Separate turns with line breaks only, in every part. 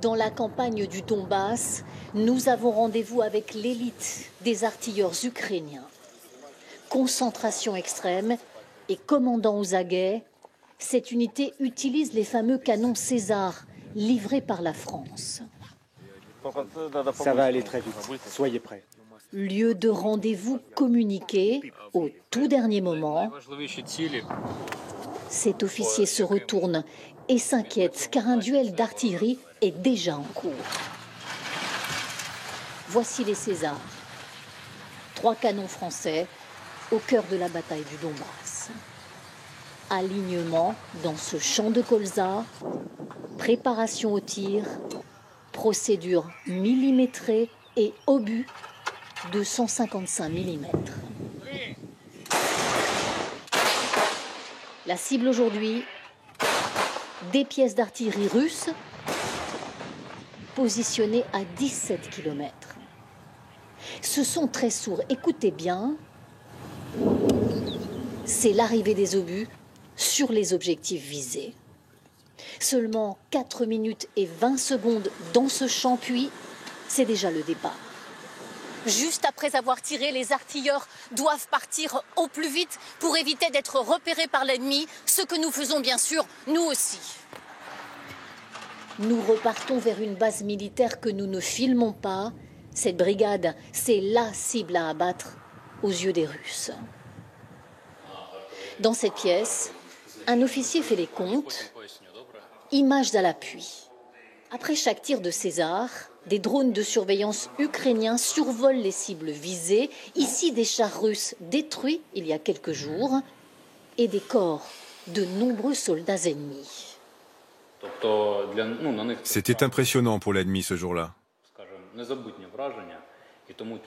Dans la campagne du Donbass, nous avons rendez-vous avec l'élite des artilleurs ukrainiens. Concentration extrême et commandant aux aguets, cette unité utilise les fameux canons César livrés par la France.
Ça va aller très vite, soyez prêts.
Lieu de rendez-vous communiqué au tout dernier moment. Cet officier se retourne et s'inquiète car un duel d'artillerie est déjà en cours. Voici les Césars. 3 canons français au cœur de la bataille du Donbass. Alignement dans ce champ de colza, préparation au tir, procédure millimétrée et obus de 155 mm. La cible aujourd'hui, des pièces d'artillerie russes positionnées à 17 km. Ce son très sourd, écoutez bien, c'est l'arrivée des obus sur les objectifs visés. Seulement 4 minutes et 20 secondes dans ce champ, puis c'est déjà le départ. Juste après avoir tiré, les artilleurs doivent partir au plus vite pour éviter d'être repérés par l'ennemi, ce que nous faisons bien sûr, nous aussi. Nous repartons vers une base militaire que nous ne filmons pas. Cette brigade, c'est la cible à abattre aux yeux des Russes. Dans cette pièce, un officier fait les comptes, images à l'appui. Après chaque tir de César, des drones de surveillance ukrainiens survolent les cibles visées. Ici, des chars russes détruits il y a quelques jours et des corps de nombreux soldats ennemis.
C'était impressionnant pour l'ennemi ce jour-là.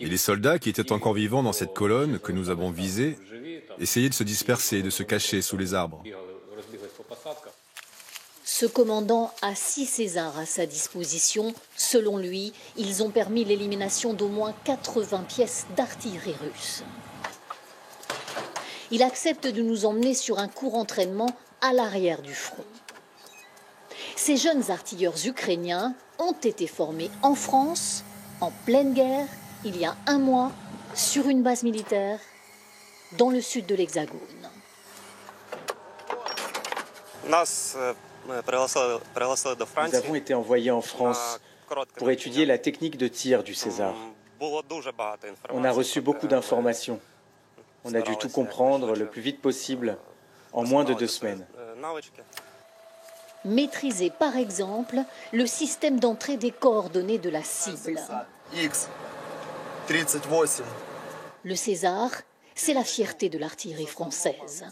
Et les soldats qui étaient encore vivants dans cette colonne que nous avons visée essayaient de se disperser, de se cacher sous les arbres.
Ce commandant a 6 Césars à sa disposition. Selon lui, ils ont permis l'élimination d'au moins 80 pièces d'artillerie russe. Il accepte de nous emmener sur un court entraînement à l'arrière du front. Ces jeunes artilleurs ukrainiens ont été formés en France, en pleine guerre, il y a 1 mois, sur une base militaire dans le sud de l'Hexagone.
Nous avons été envoyés en France pour étudier la technique de tir du César. On a reçu beaucoup d'informations. On a dû tout comprendre le plus vite possible, en moins de 2 semaines.
Maîtriser par exemple le système d'entrée des coordonnées de la cible. Le César, c'est la fierté de l'artillerie française.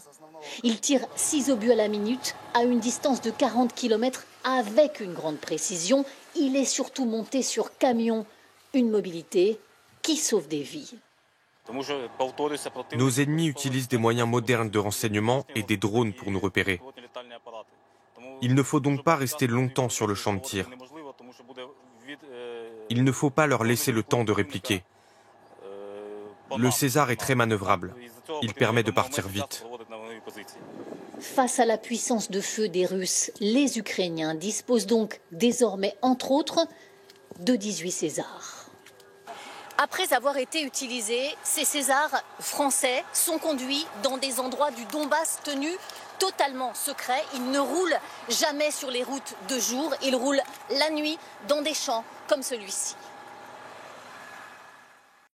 Il tire 6 obus à la minute à une distance de 40 km avec une grande précision. Il est surtout monté sur camion, une mobilité qui sauve des vies.
Nos ennemis utilisent des moyens modernes de renseignement et des drones pour nous repérer. Il ne faut donc pas rester longtemps sur le champ de tir. Il ne faut pas leur laisser le temps de répliquer. Le César est très manœuvrable. Il permet de partir vite.
Face à la puissance de feu des Russes, les Ukrainiens disposent donc désormais, entre autres, de 18 Césars. Après avoir été utilisés, ces Césars français sont conduits dans des endroits du Donbass tenus totalement secrets. Ils ne roulent jamais sur les routes de jour, ils roulent la nuit dans des champs comme celui-ci.